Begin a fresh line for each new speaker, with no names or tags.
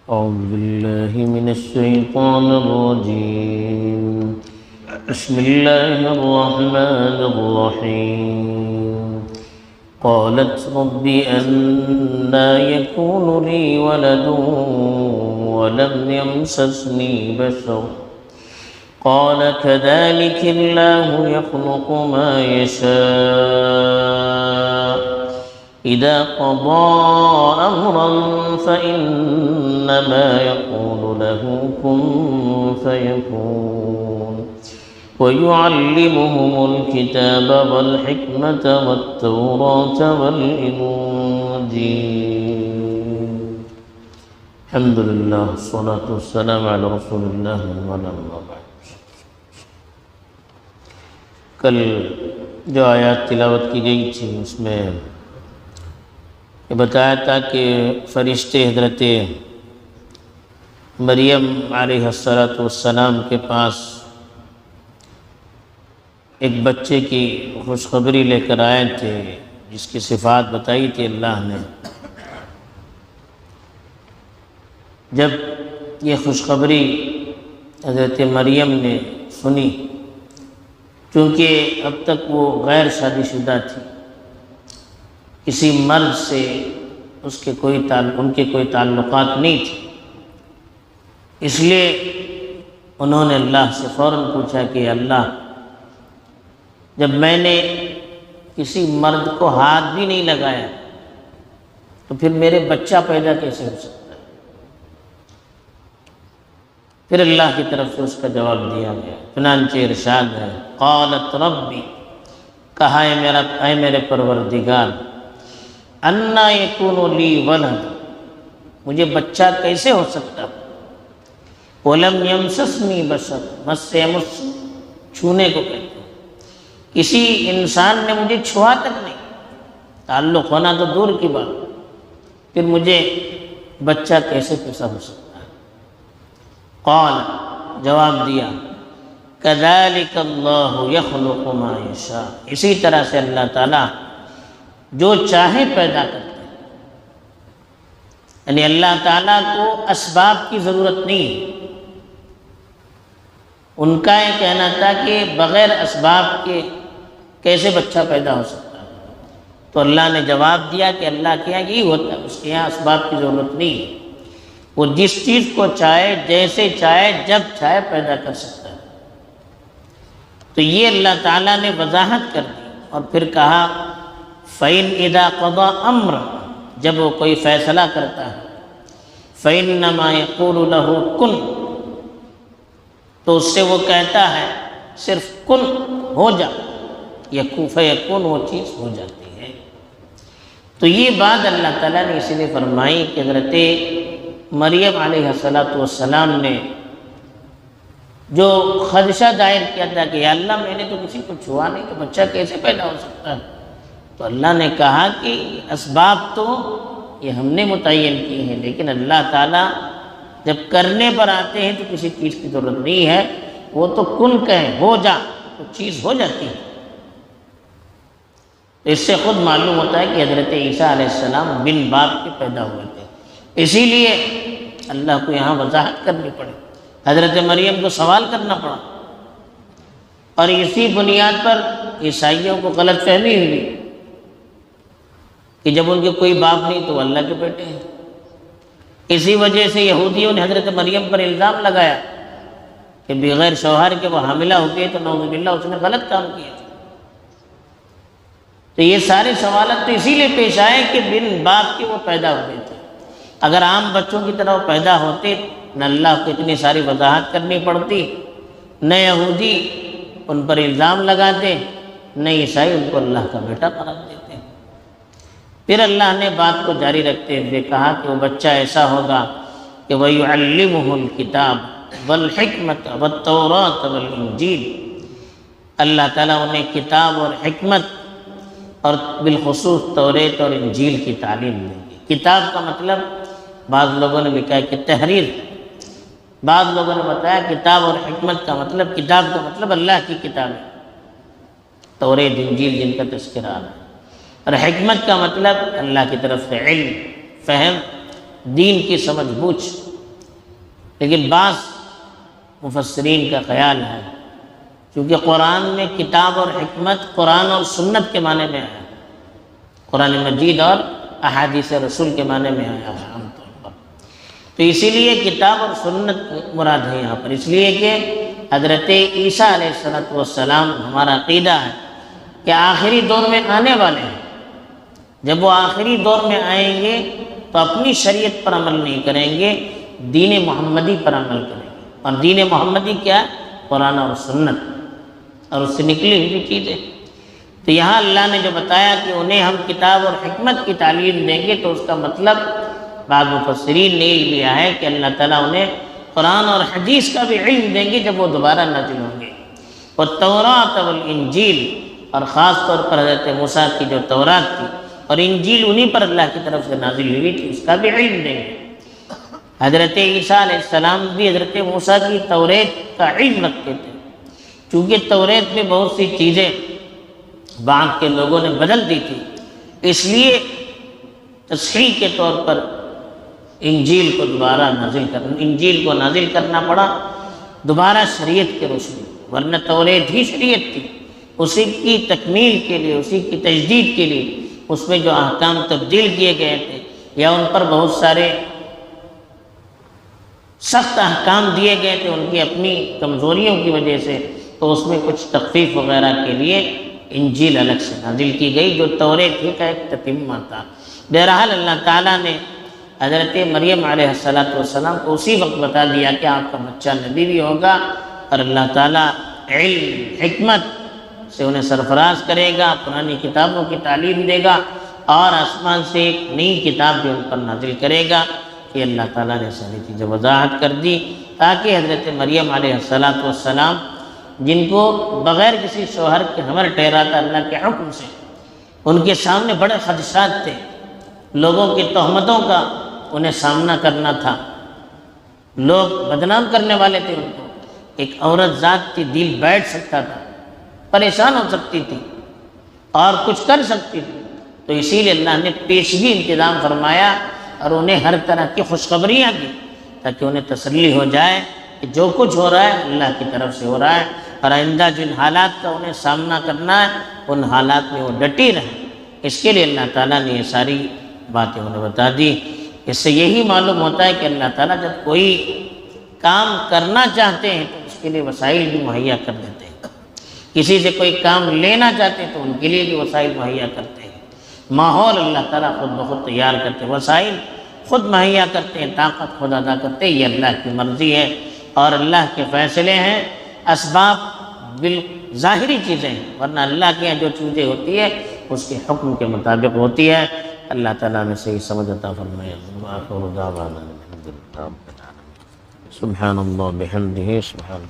أعوذ بالله من الشيطان الرجيم. بسم الله الرحمن الرحيم. قالت رب أنى يكون لي ولد ولم يمسسني بشر قال كذلك الله يخلق ما يشاء إذا قضى أمرا فإنما يقول له كن فيكون ويعلمهم الكتاب والحكمة والتوراة والإنجيل. الحمد لله والصلاة والسلام على رسول الله وعلى آله. کل جو آیات تلاوت کی گئی تھی اس میں یہ بتایا تھا کہ فرشتے حضرت مریم علیہ السلام کے پاس ایک بچے کی خوشخبری لے کر آئے تھے جس کی صفات بتائی تھی اللہ نے. جب یہ خوشخبری حضرت مریم نے سنی، چونکہ اب تک وہ غیر شادی شدہ تھی، کسی مرد سے ان کے کوئی تعلقات نہیں تھے، اس لیے انہوں نے اللہ سے فوراً پوچھا کہ اللہ، جب میں نے کسی مرد کو ہاتھ بھی نہیں لگایا تو پھر میرے بچہ پیدا کیسے ہو سکتا ہے؟ پھر اللہ کی طرف سے اس کا جواب دیا گیا. چنانچہ ارشاد ہے، قالت ربی، کہا اے میرے پروردگار، انا یکون لی ولد، مجھے بچہ کیسے ہو سکتا؟ ولم یمسسنی بشر، مس سے مس چھونے کو کہتے ہیں، کسی انسان نے مجھے چھوا تک نہیں، تعلق ہونا تو دور کی بات، پھر مجھے بچہ کیسے پیدا ہو سکتا؟ قال، جواب دیا، کذالک اللہ یخلق ما یشاء، اسی طرح سے اللہ تعالیٰ جو چاہے پیدا کرتے ہیں. یعنی اللہ تعالیٰ کو اسباب کی ضرورت نہیں ہے. ان کا یہ کہنا تھا کہ بغیر اسباب کے کیسے بچہ پیدا ہو سکتا ہے، تو اللہ نے جواب دیا کہ اللہ کے یہاں یہی ہوتا ہے، اس کے یہاں اسباب کی ضرورت نہیں ہے. وہ جس چیز کو چاہے، جیسے چاہے، جب چاہے پیدا کر سکتا ہے. تو یہ اللہ تعالیٰ نے وضاحت کر دی اور پھر کہا فَإِنْ إِذَا قَضَى أَمْرًا، جب وہ کوئی فیصلہ کرتا ہے، فَإِنَّمَا يَقُولُ لَهُ كُن، تو اس سے وہ کہتا ہے صرف کن، ہو جا، فیکون، وہ چیز ہو جاتی ہے. تو یہ بات اللہ تعالیٰ نے اسی لیے فرمائی کہ حضرت مریم علیہ السلام نے جو خدشہ ظاہر کیا تھا کہ یا اللہ، میں نے تو کسی کو چھوا نہیں، تو بچہ کیسے پیدا ہو سکتا ہے؟ تو اللہ نے کہا کہ اسباب تو یہ ہم نے متعین کی ہیں، لیکن اللہ تعالیٰ جب کرنے پر آتے ہیں تو کسی چیز کی ضرورت نہیں ہے، وہ تو کن کہیں، ہو جا، تو چیز ہو جاتی ہے. اس سے خود معلوم ہوتا ہے کہ حضرت عیسیٰ علیہ السلام بن باپ کے پیدا ہوئے تھے، اسی لیے اللہ کو یہاں وضاحت کرنی پڑی، حضرت مریم کو سوال کرنا پڑا. اور اسی بنیاد پر عیسائیوں کو غلط فہمی ہوئی کہ جب ان کے کوئی باپ نہیں تو وہ اللہ کے بیٹے ہیں. اسی وجہ سے یہودیوں نے حضرت مریم پر الزام لگایا کہ بغیر شوہر کے وہ حاملہ ہو گئی، تو نعوذ باللہ اس نے غلط کام کیا. تو یہ سارے سوالات تو اسی لیے پیش آئے کہ بن باپ کے وہ پیدا ہوئے تھے. اگر عام بچوں کی طرح وہ پیدا ہوتے، نہ اللہ کو اتنی ساری وضاحت کرنی پڑتی، نہ یہودی ان پر الزام لگاتے، نہ عیسائی ان کو اللہ کا بیٹا قرار دیتے. پھر اللہ نے بات کو جاری رکھتے ہوئے کہا کہ وہ بچہ ایسا ہوگا کہ وَيُعَلِّمُهُ الْكِتَابَ وَالْحِكْمَةَ وَالتَّوْرَاةَ وَالْإِنْجِيلَ، اللہ تعالیٰ انہیں کتاب اور حکمت اور بالخصوص توریت اور انجیل کی تعلیم دیں گے. کتاب کا مطلب بعض لوگوں نے لکھا ہے کہ تحریر، بعض لوگوں نے بتایا کتاب اور حکمت کا مطلب، کتاب کا مطلب اللہ کی کتاب ہے، توریت انجیل جن کا تذکرہ ہے، اور حکمت کا مطلب اللہ کی طرف سے علم، فہم، دین کی سمجھ بوجھ لیکن بعض مفسرین کا خیال ہے کیونکہ قرآن میں کتاب اور حکمت قرآن اور سنت کے معنی میں ہے، قرآن مجید اور احادیث رسول کے معنی میں آیا ہے عام طور پر، تو اسی لیے کتاب اور سنت مراد ہے یہاں پر، اس لیے کہ حضرت عیسیٰ علیہ السلام ہمارا عقیدہ ہے کہ آخری دور میں آنے والے ہیں، جب وہ آخری دور میں آئیں گے تو اپنی شریعت پر عمل نہیں کریں گے، دین محمدی پر عمل کریں گے، اور دین محمدی کیا ہے؟ قرآن اور سنت اور اس سے نکلی ہوئی چیزیں۔ تو یہاں اللہ نے جو بتایا کہ انہیں ہم کتاب اور حکمت کی تعلیم دیں گے، تو اس کا مطلب بعض مفسرین نے یہ لیا ہے کہ اللہ تعالیٰ انہیں قرآن اور حدیث کا بھی علم دیں گے جب وہ دوبارہ نازل ہوں گے، والتوراۃ والانجیل، اور خاص طور پر حضرت موسیٰ کی جو تورات تھی اور انجیل انہی پر اللہ کی طرف سے نازل ہوئی تھی، اس کا بھی علم دیں گے۔ حضرت عیسیٰ علیہ السلام بھی حضرت موسیٰ کی توریت کا علم رکھتے تھے، چونکہ توریت میں بہت سی چیزیں بعد کے لوگوں نے بدل دی تھی، اس لیے تصحیح کے طور پر انجیل کو نازل کرنا پڑا دوبارہ شریعت کے روشنی، ورنہ توریت ہی شریعت تھی، اسی کی تکمیل کے لیے، اسی کی تجدید کے لیے اس میں جو احکام تبدیل کیے گئے تھے یا ان پر بہت سارے سخت احکام دیے گئے تھے ان کی اپنی کمزوریوں کی وجہ سے، تو اس میں کچھ تخفیف وغیرہ کے لیے انجیل الگ سے نازل کی گئی جو توریت کا ایک تتمہ تھا۔ بہرحال اللہ تعالیٰ نے حضرت مریم علیہ السلام کو اسی وقت بتا دیا کہ آپ کا بچہ نبی بھی ہوگا، اور اللہ تعالیٰ علم حکمت سے انہیں سرفراز کرے گا، پرانی کتابوں کی تعلیم دے گا، اور آسمان سے ایک نئی کتاب بھی ان پر نازل کرے گا، کہ اللہ تعالیٰ نے ساری چیزیں وضاحت کر دی تاکہ حضرت مریم علیہ السلام جن کو بغیر کسی شوہر کے حمل ٹھہرا تھا اللہ کے حکم سے، ان کے سامنے بڑے خدشات تھے، لوگوں کی تہمتوں کا انہیں سامنا کرنا تھا، لوگ بدنام کرنے والے تھے ان کو، ایک عورت ذات تھی، دل بیٹھ سکتا تھا، پریشان ہو سکتی تھی اور کچھ کر سکتی تھی، تو اسی لیے اللہ نے پیشگی انتظام فرمایا اور انہیں ہر طرح کی خوشخبریاں دی تاکہ انہیں تسلی ہو جائے کہ جو کچھ ہو رہا ہے اللہ کی طرف سے ہو رہا ہے، اور آئندہ جن حالات کا انہیں سامنا کرنا ہے ان حالات میں وہ ڈٹی رہیں۔ اس کے لیے اللہ تعالیٰ نے یہ ساری باتیں انہیں بتا دی۔ اس سے یہی معلوم ہوتا ہے کہ اللہ تعالیٰ جب کوئی کام کرنا چاہتے ہیں تو اس کے لیے وسائل بھی مہیا کر دیتے ہیں، کسی سے کوئی کام لینا چاہتے ہیں تو ان کے لیے بھی وسائل مہیا کرتے ہیں، ماحول اللہ تعالیٰ خود بخود تیار کرتے ہیں، وسائل خود مہیا کرتے ہیں، طاقت خود ادا کرتے ہیں، یہ اللہ کی مرضی ہے اور اللہ کے فیصلے ہیں۔ اسباب ظاہری چیزیں ہیں، ورنہ اللہ کے یہاں جو چیزیں ہوتی ہے اس کے حکم کے مطابق ہوتی ہے۔ اللہ تعالیٰ نے صحیح سمجھ عطا فرمائے۔ سبحان اللہ بحمدہ سبحان